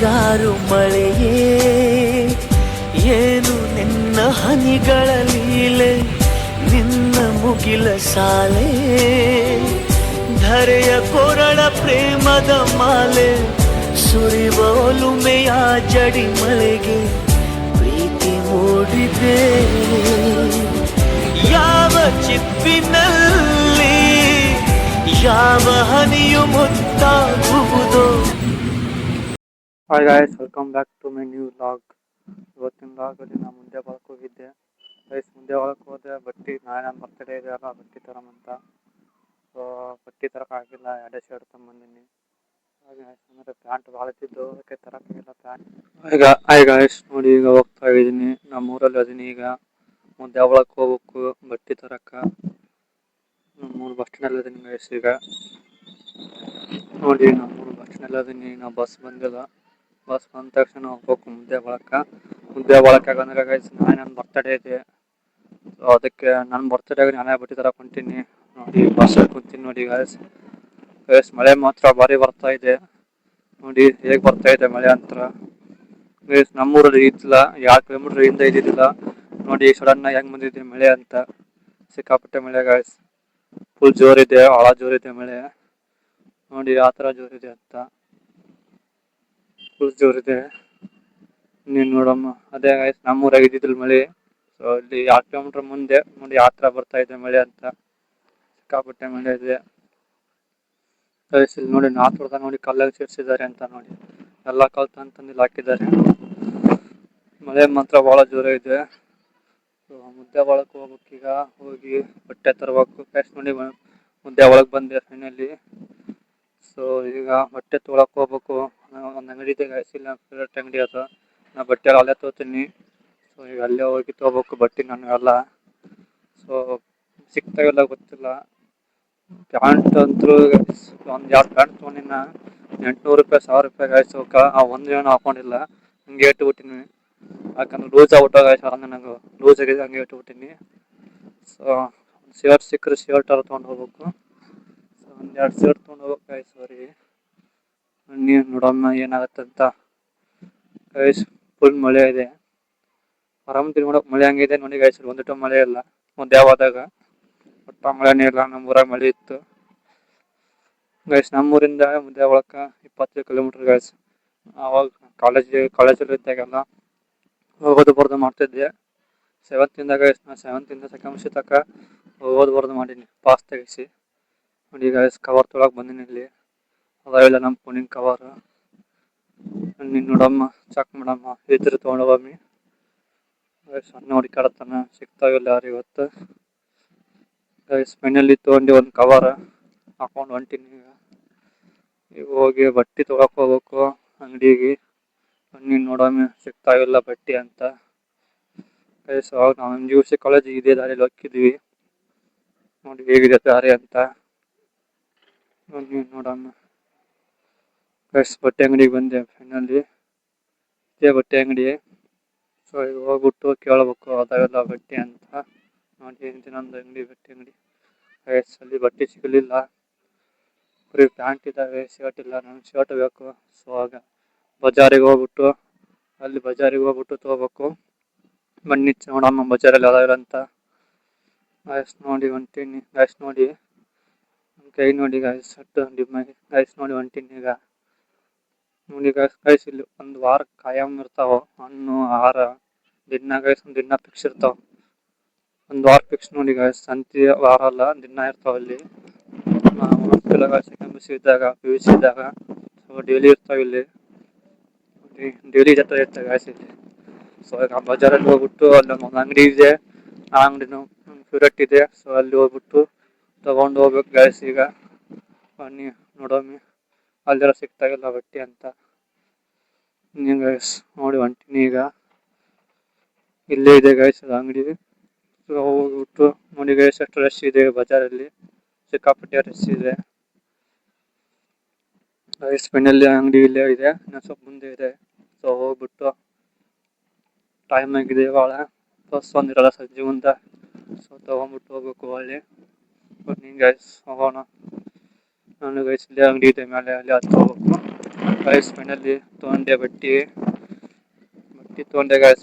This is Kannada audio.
ಹಿಂಗಾರು ಮಳೆಯೇ ಏನು ನಿನ್ನ ಹನಿಗಳ ಲೀಲೆ, ನಿನ್ನ ಮುಗಿಲ ಸಾಲೆ ಧರೆಯ ಕೊರಳ ಪ್ರೇಮದ ಮಾಲೆ, ಸುರಿವ ಒಲುಮೆಯ ಜಡಿ ಮಳೆಗೆ ಪ್ರೀತಿ ಮೂಡಿದೆ. ಯಾವ ಚಿಪ್ಪಿನಲ್ಲಿ ಯಾವ ಹನಿಯು ಮುತ್ತಾಗುವುದೋ. Hi guys, welcome back to my new vlog. ಇವತ್ತಿನ ವ್ಲಾಗಲ್ಲಿ ನಾನು ಮುಂದೆ ಹೊಳಕ್ಕೆ ಹೋಗಿದ್ದೆ ಗೈಸ್. ಮುಂದೆ ಹೊಳಕ್ಕೆ ಹೋದೆ, ಬಟ್ಟೆ ನಾಳೆ ಬರ್ತಡೇ ಇದೆ ಅಲ್ಲ, ಬಟ್ಟೆ ತರಮಂತ. ಸೊ ಬಟ್ಟೆ ತರೋಕ್ಕಾಗಿಲ್ಲ, ಎರಡೇ ಶರ್ಟ್ ತೊಗೊಂಬಂದಿನಿ. ಹಾಗೆ ಅಂದರೆ ಪ್ಯಾಂಟ್ ಭಾಳ ಇದ್ದಿದ್ದು, ಅದಕ್ಕೆ ತರೋಕ್ಕಾಗಿಲ್ಲ ಪ್ಯಾಂಟ್. ಹಾಯ್ ಗಾಯ್ಸ್, ನೋಡಿ ಈಗ ಹೋಗ್ತಾ ಇದ್ದೀನಿ, ನಮ್ಮೂರಲ್ಲಿ ಅದೀನಿ. ಈಗ ಮುಂದೆ ಹೊಳಕ್ಕೆ ಹೋಗ್ಬೇಕು ಬಟ್ಟೆ ತರಕ್ಕೆ. ನಮ್ಮೂರು ಬಸ್ ಸ್ಟ್ಯಾಂಡಲ್ಲಿ ಅದೀನಿ ಗೈಸ್. ಈಗ ನೋಡಿ ನಮ್ಮೂರು ಬಸ್ ಸ್ಟ್ಯಾಂಡಲ್ಲಿ ಅದೀನಿ, ನಾವು ಬಸ್ ಬಂದಿಲ್ಲ. ಬಸ್ ಬಂದ ತಕ್ಷಣ ಹೋಗ್ಬೇಕು ಮುಂದೆ ಒಳಕ್ಕೆ ಅಂದ್ರೆ ಗೈಸ್ ನಾಳೆ ನನ್ನ ಬರ್ತಡೇ ಇದೆ. ಸೊ ಅದಕ್ಕೆ ನನ್ನ ಬರ್ತಡೇಗೆ ನಾನೇ ಬಟ್ಟೆ ತರಕ್ಕೆ ಹೊಂಟೀನಿ. ನೋಡಿ ಬಸ್ಸಲ್ಲಿ ಕುಂತೀನಿ ನೋಡಿ ಗೈಸ್. ಮಳೆ ಮಾತ್ರ ಭಾರಿ ಬರ್ತಾ ಇದೆ, ನೋಡಿ ಹೇಗೆ ಬರ್ತಾ ಇದೆ ಮಳೆ ಅಂತ ಗೈಸ್. ನಮ್ಮೂರಲ್ಲಿ ಇದ್ದಿಲ್ಲ, 2 ಕಿಲೋಮೀಟರ್ ಹಿಂದೆ ಇದ್ದಿದ್ದಿಲ್ಲ. ನೋಡಿ ಸಡನ್ ಆಗಿ ಹೆಂಗೆ ಬಂದಿದೆ ಮಳೆ ಅಂತ. ಸಿಕ್ಕಾಪಟ್ಟೆ ಮಳೆ ಗೈಸ್, ಫುಲ್ ಜೋರಿದೆ, ಜೋರಿದೆ ಮಳೆ. ನೋಡಿ ಯಾವ ಥರ ಜೋರಿದೆ ಅಂತ, ಫುಲ್ ಜೋರಿದೆ. ನೀನು ನೋಡಮ್ಮ, ಅದೇ ಗೈಸ್ ನಮ್ಮೂರಾಗ ಇದ್ದಿದ್ದಿಲ್ಲ ಮಳೆ. ಸೊ ಅಲ್ಲಿ 2 ಕಿಲೋಮೀಟರ್ ಮುಂದೆ ನೋಡಿ ಯಾವ ಥರ ಬರ್ತಾ ಇದೆ ಮಳೆ ಅಂತ. ಸಿಕ್ಕಾಪಟ್ಟೆ ಮಳೆ ಇದೆ ಗೈಸ್. ಇಲ್ಲಿ ನೋಡಿ ನಾಲ್ಕು ನೋಡಿ ಕಲ್ಲಾಗಿ ಸೇರಿಸಿದ್ದಾರೆ ಅಂತ. ನೋಡಿ ಎಲ್ಲ ಕಲ್ಲು ತಂದು ಹಾಕಿದ್ದಾರೆ. ಮಳೆ ಮಾತ್ರ ಭಾಳ ಜೋರಾಗಿದೆ. ಸೊ ಮುದ್ದೆ ಒಳಕ್ಕೆ ಹೋಗ್ಬೇಕೀಗ, ಹೋಗಿ ಬಟ್ಟೆ ತರಬೇಕು ಗೈಸ್. ನೋಡಿ ಮುದ್ದೆ ಒಳಗೆ ಬಂದೆ ಫೈನಲಿ. ಸೊ ಈಗ ಬಟ್ಟೆ ತೊಗೊಳಕ್ಕೆ ಹೋಗ್ಬೇಕು. ಒಂದು ಅಂಗಡಿ ಇದೆ ಗೈಸ್, ಇಲ್ಲ ಫೇವ್ರೇಟ್ ಅಂಗಡಿ ಅದು. ನಾ ಬಟ್ಟೆ ಅಲ್ಲೇ ತೊಗೋತೀನಿ. ಸೊ ಈಗ ಅಲ್ಲೇ ಹೋಗಿ ತೊಗೋಬೇಕು ಬಟ್ಟೆ ನಾನು ಎಲ್ಲ. ಸೊ ಸಿಗ್ತಾವಿಲ್ಲ ಗೊತ್ತಿಲ್ಲ. ಪ್ಯಾಂಟ್ ಅಂತೂ ಒಂದು 2 ಪ್ಯಾಂಟ್ ತೊಗೊಂಡಿನ, 800 ರೂಪಾಯಿ 1000 ರೂಪಾಯಿ ಗೈಸ್. ಆ ಒಂದು ಏನೋ ಹಾಕೊಂಡಿಲ್ಲ, ಹಂಗೆ ಇಟ್ಬಿಟ್ಟಿನಿ. ಯಾಕಂದ್ರೆ ಲೂಸ್ ಆಗ್ಬಿಟ್ಟು ಗೈಸ್, ನನಗೆ ಲೂಸ್ ಆಗಿದೆ, ಹಂಗೆ ಇಟ್ಬಿಟ್ಟಿನಿ. ಸೊ ಶರ್ಟ್ ಸಿಕ್ಕರೆ ಶರ್ಟ್ ಅವ್ರು ತೊಗೊಂಡು ಹೋಗ್ಬೇಕು. ಸೊ 1-2 ಶರ್ಟ್ ತೊಗೊಂಡು ಹೋಗ್ಬೇಕು ಗೈಸ್. ಸಾರಿ, ನೀವು ನೋಡೋಣ ಏನಾಗುತ್ತೆ ಅಂತ ಗೈಸ್. ಫುಲ್ ಮಳೆ ಇದೆ, ಆರಾಮ್ ತಿರ್ಗೋಣಕ್ಕೆ ಮಳೆ ಹಂಗಿದೆ ನೋಡಿ ಗೈಸ್. ಒಂದಿಟ್ಟು ಮಳೆ ಇಲ್ಲ ಮುಂದೆ ಯಾವಾದಾಗ, ಒಟ್ಟ ಮಳೆನೇ ಇಲ್ಲ. ನಮ್ಮೂರಾಗ ಮಳೆ ಇತ್ತು ಗೈಸ್. ನಮ್ಮೂರಿಂದ ಮುಂದೆ ಒಳಕ್ಕೆ 20 ಕಿಲೋಮೀಟರ್ ಗೈಸ್. ಆವಾಗ ಕಾಲೇಜಲ್ಲಿ ಇದ್ದಾಗೆಲ್ಲ ಹೋಗೋದು ಬರೋದು ಮಾಡ್ತಿದ್ದೆ. 7th ಗೈಸ್, ನಾನು 7th ಸೆಕೆಂಡ್ ಸಿ ತನಕ ಹೋಗೋದು ಬರೋದು ಮಾಡೀನಿ ಪಾಸ್ ತೆಗಿಸಿ. ನೋಡಿ ಗೈಸ್ ಕವರ್ ತೊಗೊಳಕ್ಕೆ ಬಂದೀನಿ. ಇಲ್ಲಿ ಅದಾವೆಲ್ಲ ನಮ್ಮ ಫೋನಿನ ಕವರ್. ನೀನು ನೋಡಮ್ಮ, ಚೆಕ್ ಮಾಡಮ್ಮ, ಇದ್ರೆ ತೊಗೊಂಡೋಗಮ್ಮಿ ಗೈಸ್. ಸಣ್ಣ ಹುಡುಕಾಡತ್ತಾನ, ಸಿಗ್ತಾವಿಲ್ಲ ಯಾರು ಇವತ್ತು ಗೈಸ್. ಫೈನಲಿ ತೊಗೊಂಡು ಒಂದು ಕವರ್ ಹಾಕೊಂಡು ಹೊಂಟೀನಿ. ಈಗ ಹೋಗಿ ಬಟ್ಟೆ ತೊಗೊಳಕ್ಕೆ ಹೋಗ್ಬೇಕು ಅಂಗಡಿಗೆ. ನೀನು ನೋಡಮ್ಮಿ ಸಿಗ್ತಾವಿಲ್ಲ ಬಟ್ಟೆ ಅಂತ ಗೈಸ್. ಅವಾಗ ನಾವು MGUC ಕಾಲೇಜ್ ಇದೇ ದಾರಿಯಲ್ಲಿ ಹೋಗಿದ್ವಿ. ನೋಡಿ ಹೇಗಿದೆ ದಾರಿ ಅಂತ. ನೀನು ನೋಡಮ್ಮ ಗೈಸ್, ಬಟ್ಟೆ ಅಂಗಡಿಗೆ ಬಂದೆ ಫೈನಲಿ. ಇದೇ ಬಟ್ಟೆ ಅಂಗಡಿ. ಸೊ ಈಗ ಹೋಗ್ಬಿಟ್ಟು ಕೇಳಬೇಕು ಅದಾವೆಲ್ಲ ಬಟ್ಟೆ ಅಂತ. ನೋಡಿ ಇನ್ನೊಂದು ಅಂಗಡಿ, ಬಟ್ಟೆ ಅಂಗಡಿ ಗೈಸ್. ಅಲ್ಲಿ ಬಟ್ಟೆ ಸಿಗಲಿಲ್ಲ, ಬರೀ ಪ್ಯಾಂಟ್ ಇದ್ದಾವೆ, ಶರ್ಟ್ ಇಲ್ಲ. ನನಗೆ ಶರ್ಟ್ ಬೇಕು. ಸೊ ಆಗ ಬಜಾರಿಗೆ ಹೋಗ್ಬಿಟ್ಟು ತೊಗೋಬೇಕು. ಬನ್ನಿ ನೋಡಮ್ಮ ಬಜಾರಲ್ಲಿ ಅದಾವಿಲ್ಲ ಅಂತ ಗೈಸ್. ನೋಡಿ ಹೊಂಟೀನಿ ಗೈಸ್. ನೋಡಿ ಕೈ ನೋಡಿ ಗೈಸ್, ಶರ್ಟ್ ಗೈಸ್. ನೋಡಿ ಹೊಂಟೀನಿ ಈಗ. ನೋಡಿ ಗೈಸ್ ಇಲ್ಲಿ ಒಂದು ವಾರ ಕಾಯಂ ಇರ್ತಾವ ಹಣ್ಣು ಆಹಾರ. ದಿನ ಗೈಸ್ ದಿನ ಫಿಕ್ಸ್ ಇರ್ತಾವ, ಒಂದು ವಾರ ಫಿಕ್ಸ್ ನೋಡಿ ಗೈಸ್. ಸಂತೆ ವಾರ ಅಲ್ಲ, ದಿನ ಇರ್ತಾವ ಅಲ್ಲಿ. ಸೆಕೆಂಡ್ PUC ಇದ್ದಾಗ ಸೊ ಡೈಲಿ ಇರ್ತಾವ ಇಲ್ಲಿ. ಡೈಲಿ ಇರ್ತವೆ ಗೈಸ್ ಇಲ್ಲಿ. ಸೊ ಈಗ ಬಜಾರಲ್ಲಿ ಹೋಗ್ಬಿಟ್ಟು ಅಲ್ಲಿ ಒಂದು ಅಂಗಡಿ ಇದೆ, ಆ ಅಂಗಡಿನೂ ಫೇವ್ರೇಟ್ ಇದೆ. ಸೊ ಅಲ್ಲಿ ಹೋಗ್ಬಿಟ್ಟು ತೊಗೊಂಡು ಹೋಗ್ಬೇಕು ಗೈಸ್. ಈಗ ಬನ್ನಿ ನೋಡೋಮ್ಮಿ ಅಲ್ಲೆಲ್ಲ ಸಿಗ್ತಾಯಿಲ್ಲ ಬಟ್ಟೆ ಅಂತ. ನೀವು ಗೈಸ್ ನೋಡಿ ಹೊಂಟೀನಿ ಈಗ. ಇಲ್ಲೇ ಇದೆ ಗೈಸ್ ಅದು ಅಂಗಡಿ. ಸೊ ಹೋಗ್ಬಿಟ್ಟು ನೋಡಿ ಗೈಸ್ ಎಷ್ಟು ರಶ್ ಇದೆ ಬಜಾರಲ್ಲಿ, ಸಿಕ್ಕಾಪಟ್ಟೆ ರಶ್ ಇದೆ ಗೈಸ್. ಫೈನಲಿ ಅಂಗಡಿ ಇಲ್ಲೇ ಇದೆ, ಇನ್ನೊಂದು ಸ್ವಲ್ಪ ಮುಂದೆ ಇದೆ. ಸೊ ಹೋಗ್ಬಿಟ್ಟು ಟೈಮ್ ಆಗಿದೆ ಭಾಳ, ಬಸ್ ಒಂದಿರಲ್ಲ ಸಂಜೆ ಮುಂದೆ. ಸೊ ತೊಗೊಂಬಿಟ್ಟು ಹೋಗ್ಬೇಕು ಒಳ್ಳೆ. ಬನ್ನಿ ಗೈಸ್ ಹೋಗೋಣ. ನಾನು ಗೈಸ್ ಇಲ್ಲೇ ಅಂಗಡಿ ಇದೆ ಮೇಲೆ, ಅಲ್ಲಿ ಹತ್ತು ಹೋಗ್ಬೇಕು ಗಾಯ್ಸ್ ಫೈನಲಿ ತೊಗೊಂಡೆ ಬಟ್ಟಿ ತೊಗೊಂಡೆ ಗಾಯ್ಸ್.